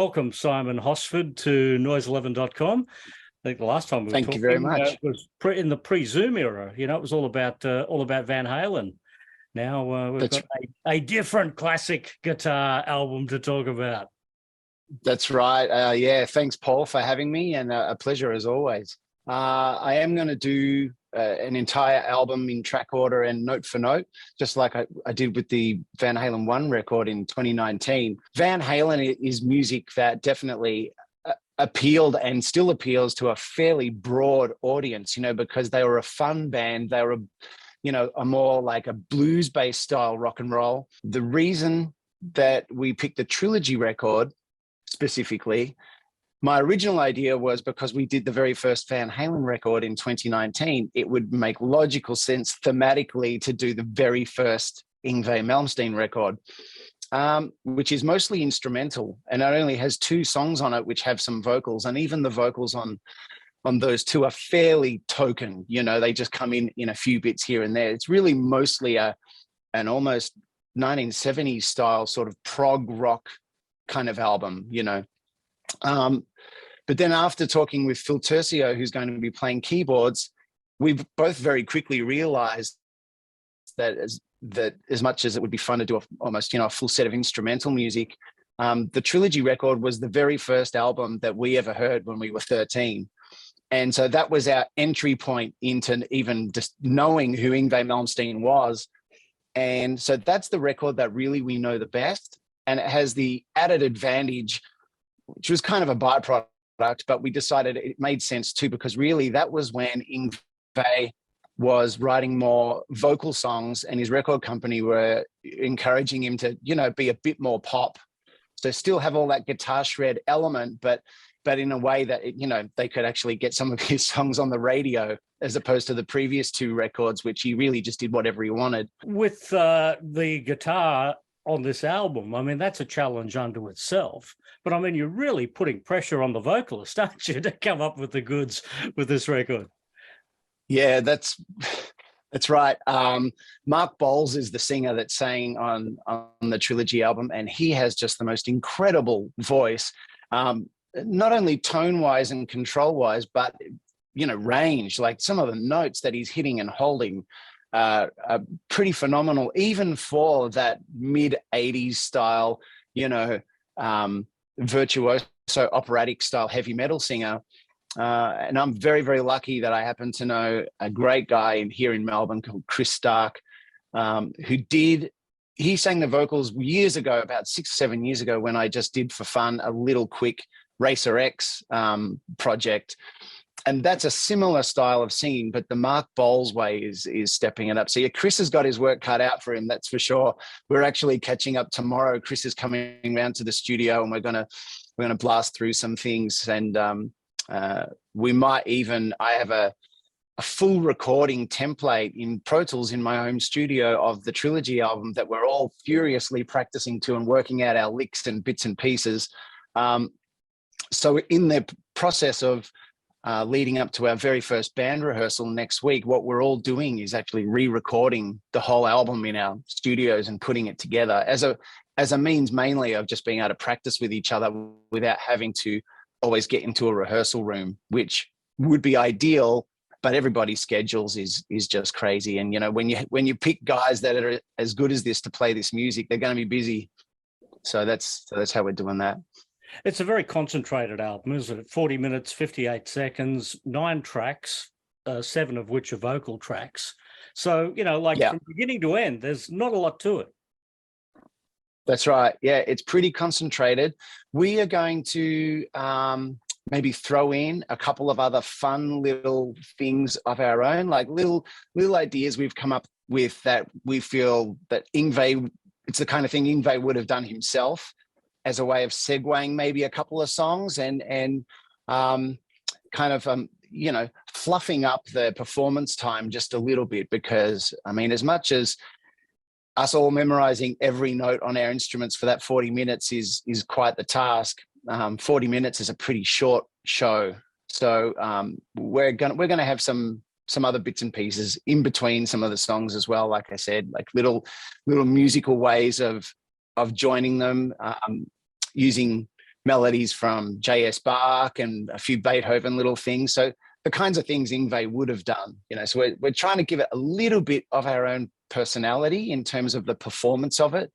welcome Simon Hosford to noise11.com. I think the last time we were Thank talking, you very much. was in the pre-Zoom era. You know, it was all about Van Halen. Now we've got a different classic guitar album to talk about. That's right. Yeah, thanks, Paul, for having me, and a pleasure as always. I am going to do an entire album in track order and note for note, just like I did with the Van Halen 1 record in 2019. Van Halen is music that definitely appealed and still appeals to a fairly broad audience, you know, because they were a fun band. They were, a more like a blues-based style rock and roll. The reason that we picked the Trilogy record specifically, my original idea was because we did the very first Van Halen record in 2019, it would make logical sense thematically to do the very first Yngwie Malmsteen record, which is mostly instrumental, and it only has 2 songs on it which have some vocals, and even the vocals on those 2 are fairly token. You know, they just come in a few bits here and there. It's really mostly an almost 1970s style sort of prog rock kind of album, you know. But then after talking with Phil Tercio, who's going to be playing keyboards, we've both very quickly realized that as much as it would be fun to do almost a full set of instrumental music, the Trilogy record was the very first album that we ever heard when we were 13. And so that was our entry point into even just knowing who Yngwie Malmsteen was. And so that's the record that really we know the best. And it has the added advantage, which was kind of a byproduct, but we decided it made sense too, because really that was when Yngwie was writing more vocal songs and his record company were encouraging him to, be a bit more pop. So still have all that guitar shred element, but in a way that, they could actually get some of his songs on the radio, as opposed to the previous 2 records, which he really just did whatever he wanted. With the guitar on this album, I mean, that's a challenge unto itself. But I mean, you're really putting pressure on the vocalist, aren't you, to come up with the goods with this record? Yeah, that's right. Mark Bowles is the singer that sang on the Trilogy album, and he has just the most incredible voice, not only tone-wise and control-wise, but range. Like some of the notes that he's hitting and holding are pretty phenomenal, even for that mid-80s style, virtuoso operatic style heavy metal singer. And I'm very, very lucky that I happen to know a great guy here in Melbourne called Chris Stark, he sang the vocals years ago, about 6 or 7 years ago, when I just did for fun a little quick Racer X project. And that's a similar style of singing, but the Mark Bowles way is stepping it up. So yeah, Chris has got his work cut out for him, that's for sure. We're actually catching up tomorrow. Chris is coming around to the studio, and we're gonna blast through some things. And we might even, I have a full recording template in Pro Tools in my home studio of the Trilogy album that we're all furiously practicing to and working out our licks and bits and pieces. So in the process of leading up to our very first band rehearsal next week, what we're all doing is actually re-recording the whole album in our studios and putting it together as a means mainly of just being able to practice with each other without having to always get into a rehearsal room, which would be ideal, but everybody's schedules is just crazy. And when you pick guys that are as good as this to play this music, they're going to be busy. So that's how we're doing that. It's a very concentrated album, isn't it? 40 minutes, 58 seconds, 9 tracks, 7 of which are vocal tracks. So, from beginning to end, there's not a lot to it. That's right. Yeah, it's pretty concentrated. We are going to maybe throw in a couple of other fun little things of our own, like little ideas we've come up with that we feel that Yngwie, it's the kind of thing Yngwie would have done himself, as a way of segueing maybe a couple of songs and fluffing up the performance time just a little bit. Because, I mean, as much as us all memorizing every note on our instruments for that 40 minutes is quite the task, 40 minutes is a pretty short show. So we're gonna have some other bits and pieces in between some of the songs as well. Like I said, like little musical ways of joining them, using melodies from J.S. Bach and a few Beethoven little things. So the kinds of things Yngwie would have done, so we're trying to give it a little bit of our own personality in terms of the performance of it,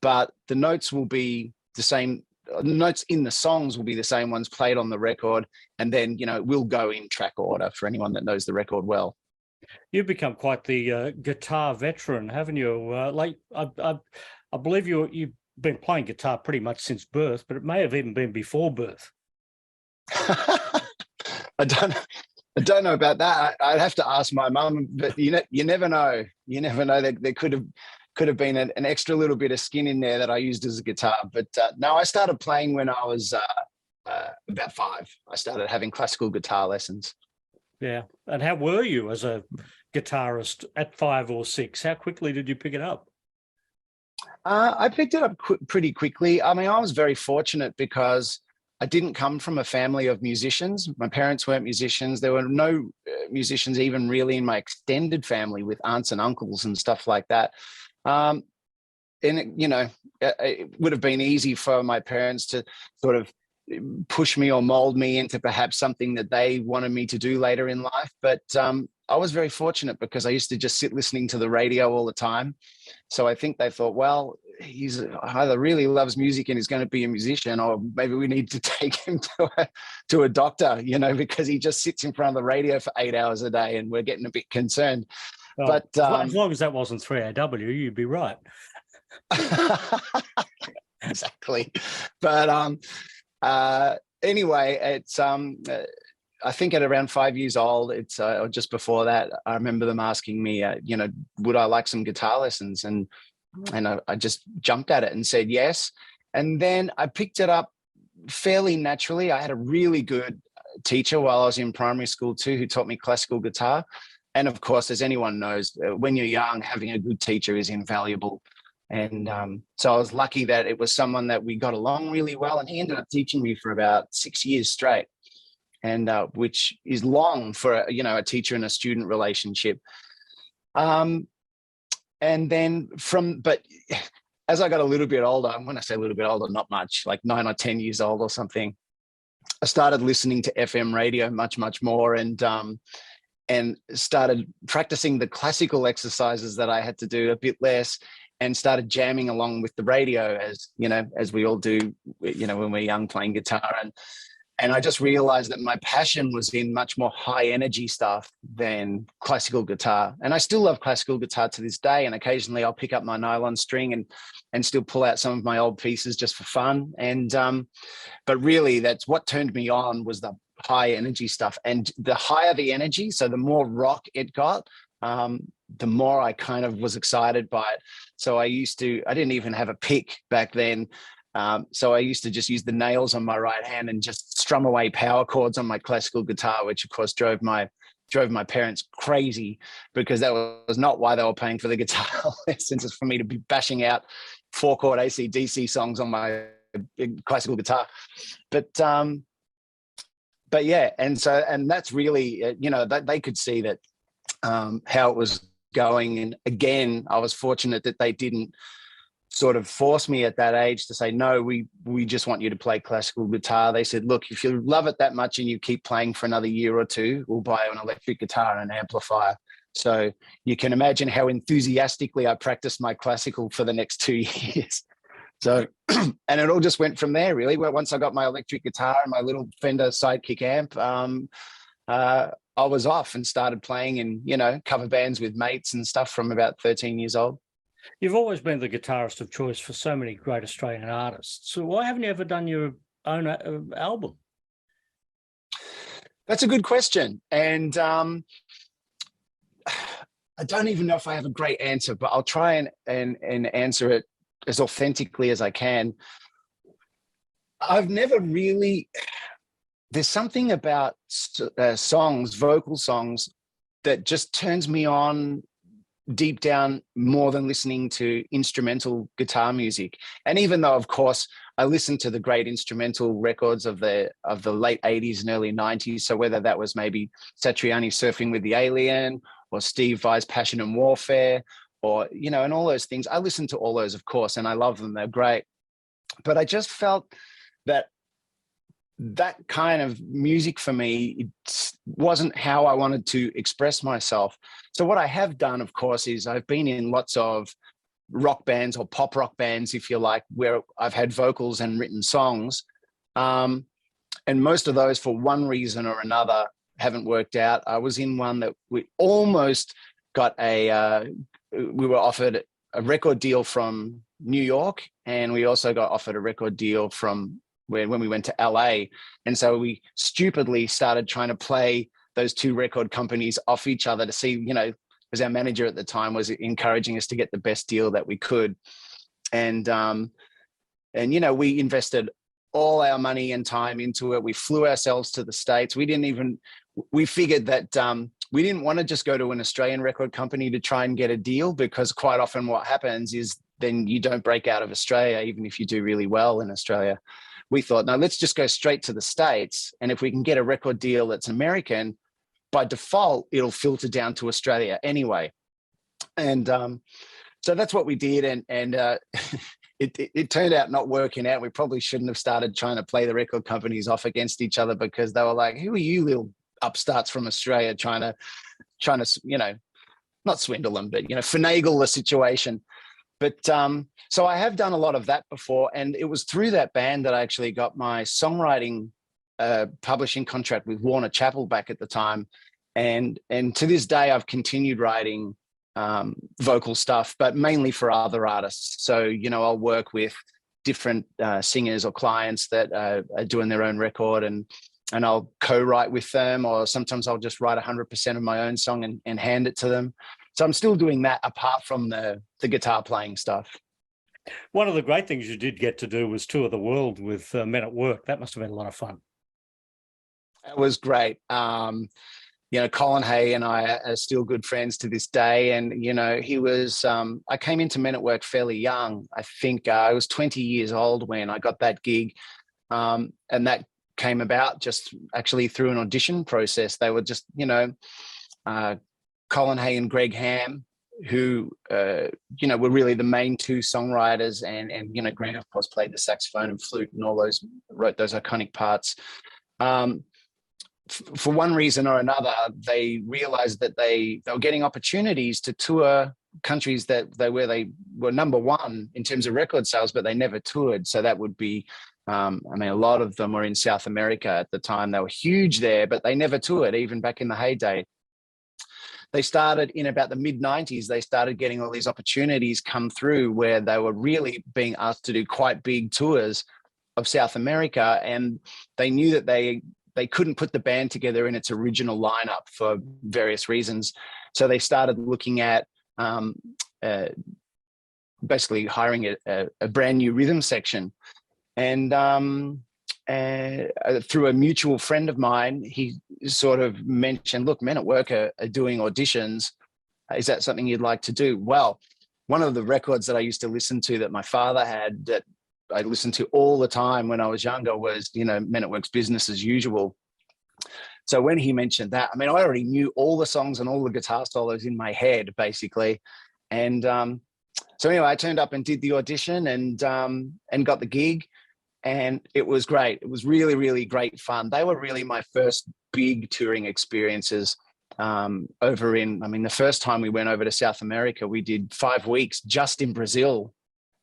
but the notes will be the same. The notes in the songs will be the same ones played on the record, and then we'll go in track order for anyone that knows the record well. You've become quite the guitar veteran, haven't you? I believe you've been playing guitar pretty much since birth, but it may have even been before birth. I don't know about that. I'd have to ask my mum, but you never know. You never know. There could have been an extra little bit of skin in there that I used as a guitar. But no, I started playing when I was about 5. I started having classical guitar lessons. Yeah. And how were you as a guitarist at 5 or 6? How quickly did you pick it up? I picked it up pretty quickly. I mean, I was very fortunate because I didn't come from a family of musicians. My parents weren't musicians. There were no musicians even really in my extended family with aunts and uncles and stuff like that. And, it would have been easy for my parents to sort of push me or mold me into perhaps something that they wanted me to do later in life. But I was very fortunate because I used to just sit listening to the radio all the time. So I think they thought, well, he's either really loves music and is going to be a musician, or maybe we need to take him to a doctor, because he just sits in front of the radio for 8 hours a day, and we're getting a bit concerned. Oh, but as long as that wasn't 3AW, you'd be right. Exactly. But anyway, it's I think at around 5 years old, it's or just before that, I remember them asking me, would I like some guitar lessons? And I just jumped at it and said yes. And then I picked it up fairly naturally. I had a really good teacher while I was in primary school too, who taught me classical guitar. And of course, as anyone knows, when you're young, having a good teacher is invaluable. And so I was lucky that it was someone that we got along really well. And he ended up teaching me for about 6 years straight, and which is long for a teacher and a student relationship. And then but as I got a little bit older, when I say a little bit older, not much, like 9 or 10 years old or something, I started listening to FM radio much, much more, and started practicing the classical exercises that I had to do a bit less, and started jamming along with the radio as we all do, when we're young playing guitar. And I just realized that my passion was in much more high energy stuff than classical guitar. And I still love classical guitar to this day. And occasionally I'll pick up my nylon string and still pull out some of my old pieces just for fun. And, but really that's what turned me on, was the high energy stuff. And the higher the energy, so the more rock it got, the more I kind of was excited by it. So I didn't even have a pick back then. So I used to just use the nails on my right hand and just strum away power chords on my classical guitar, which of course drove my parents crazy, because that was not why they were paying for the guitar lessons. It's for me to be bashing out 4-chord AC/DC songs on my classical guitar. But yeah, and that's really, that they could see that how it was going. And again, I was fortunate that they didn't sort of force me at that age to say, no, we just want you to play classical guitar. They said, look, if you love it that much and you keep playing for another year or two, we'll buy an electric guitar and an amplifier. So you can imagine how enthusiastically I practiced my classical for the next 2 years. So, and it all just went from there, really. Once I got my electric guitar and my little Fender Sidekick amp, I was off and started playing in, cover bands with mates and stuff from about 13 years old. You've always been the guitarist of choice for so many great Australian artists. So why haven't you ever done your own album? That's a good question. And I don't even know if I have a great answer, but I'll try and answer it as authentically as I can. I've never really... There's something about songs, vocal songs, that just turns me on deep down more than listening to instrumental guitar music. And even though, of course, I listened to the great instrumental records of the late 80s and early 90s, so whether that was maybe Satriani Surfing with the Alien, or Steve Vai's Passion and Warfare, or, and all those things, I listened to all those, of course, and I love them. They're great. But I just felt that that kind of music for me, it wasn't how I wanted to express myself. So what I have done, of course, is I've been in lots of rock bands or pop rock bands, if you like, where I've had vocals and written songs. And most of those, for one reason or another, haven't worked out. I was in one that we almost got we were offered a record deal from New York, and we also got offered a record deal from when we went to LA. And so we stupidly started trying to play those two record companies off each other to see, you know, because our manager at the time was encouraging us to get the best deal that we could. And you know, we invested all our money and time into it. We flew ourselves to the States. We figured that we didn't want to just go to an Australian record company to try and get a deal, because quite often what happens is then you don't break out of Australia, even if you do really well in Australia. We thought, no, let's just go straight to the States. And if we can get a record deal that's American, by default, it'll filter down to Australia anyway. And so that's what we did. And it turned out not working out. We probably shouldn't have started trying to play the record companies off against each other, because they were like, who are you little upstarts from Australia trying to, you know, not swindle them, but, you know, finagle the situation. But so I have done a lot of that before. And it was through that band that I actually got my songwriting publishing contract with Warner Chappell back at the time. And to this day, I've continued writing vocal stuff, but mainly for other artists. So, you know, I'll work with different singers or clients that are doing their own record, and I'll co-write with them, or sometimes I'll just write 100% of my own song and hand it to them. So I'm still doing that apart from the guitar playing stuff. One of the great things you did get to do was tour the world with Men at Work. That must have been a lot of fun. It was great. You know, Colin Hay and I are still good friends to this day. And, you know, he was, I came into Men at Work fairly young. I think I was 20 years old when I got that gig. And that came about just actually through an audition process. They were just, you know, Colin Hay and Greg Ham, who, you know, were really the main two songwriters. And, you know, Greg, of course, played the saxophone and flute and all those, wrote those iconic parts. For one reason or another, they realized that they were getting opportunities to tour countries that they were number one in terms of record sales, but they never toured. So that would be, I mean, a lot of them were in South America at the time. They were huge there, but they never toured, even back in the heyday. They started in about the mid-90s, they started getting all these opportunities come through where they were really being asked to do quite big tours of South America. And they knew that they couldn't put the band together in its original lineup for various reasons. So they started looking at basically hiring a brand new rhythm section. And through a mutual friend of mine, he sort of mentioned, look, Men at Work are doing auditions. Is that something you'd like to do? Well, one of the records that I used to listen to that my father had that I listened to all the time when I was younger was, you know, Men at Work's Business as Usual. So when he mentioned that, I mean, I already knew all the songs and all the guitar solos in my head, basically. And so anyway, I turned up and did the audition and got the gig. And it was great. It was really, really great fun. They were really my first big touring experiences over in, I mean, the first time we went over to South America, we did 5 weeks just in Brazil.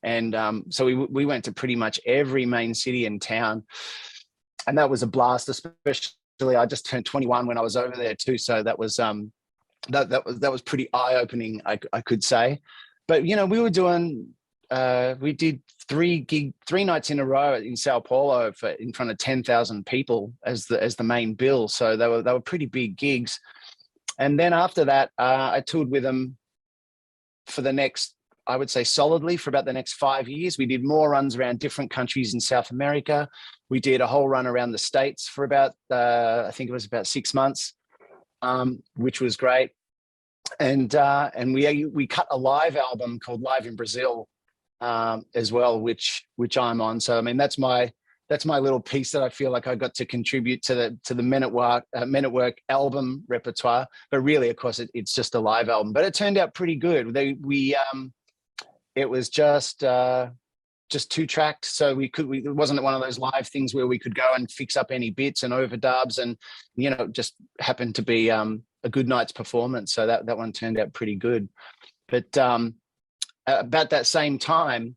And so we went to pretty much every main city and town. And that was a blast, especially I just turned 21 when I was over there too. So that was that was pretty eye-opening, I could say. But, you know, we were doing, we did 3 nights in a row in Sao Paulo in front of 10,000 people as the main bill. So they were pretty big gigs. And then after that, I toured with them for the next, I would say solidly for about the next 5 years. We did more runs around different countries in South America. We did a whole run around the States for about, I think it was about 6 months, which was great. And we cut a live album called Live in Brazil as well, which I'm on. So I mean, that's my little piece that I feel like I got to contribute to the Men at Work album repertoire. But really, of course, it's just a live album. But it turned out pretty good. It was just just 2-tracked, so it wasn't one of those live things where we could go and fix up any bits and overdubs, and just happened to be a good night's performance. So that one turned out pretty good. But about that same time,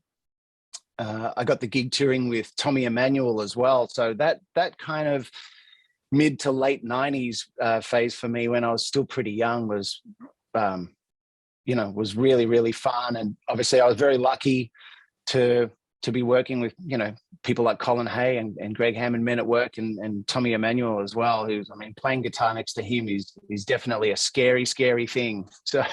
I got the gig touring with Tommy Emmanuel as well. So that kind of mid to late 90s phase for me, when I was still pretty young, was was really, really fun. And obviously I was very lucky to be working with people like Colin Hay and Greg Hammond, Men at Work, and Tommy Emmanuel as well, who's, I mean, playing guitar next to him is definitely a scary thing. So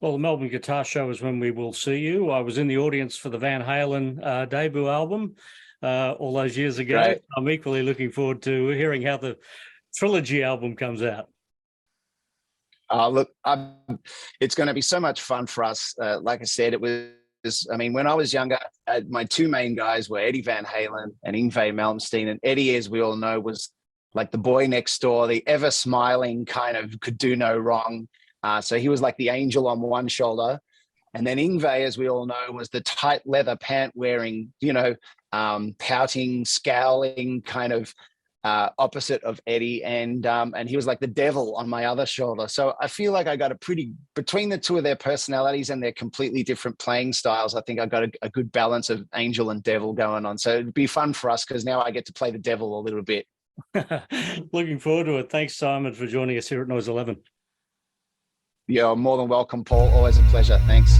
well, the Melbourne Guitar Show is when we will see you. I was in the audience for the Van Halen debut album all those years ago. Right. I'm equally looking forward to hearing how the Trilogy album comes out. Look, it's going to be so much fun for us. Like I said, it was, I mean, when I was younger, my two main guys were Eddie Van Halen and Yngwie Malmsteen. And Eddie, as we all know, was like the boy next door, the ever smiling kind of could do no wrong. So he was like the angel on one shoulder. And then Yngwie, as we all know, was the tight leather pant wearing, pouting, scowling kind of opposite of Eddie. And he was like the devil on my other shoulder. So I feel like I got between the two of their personalities and their completely different playing styles, I think I got a good balance of angel and devil going on. So it'd be fun for us, because now I get to play the devil a little bit. Looking forward to it. Thanks, Simon, for joining us here at Noise 11. You're more than welcome, Paul. Always a pleasure. Thanks.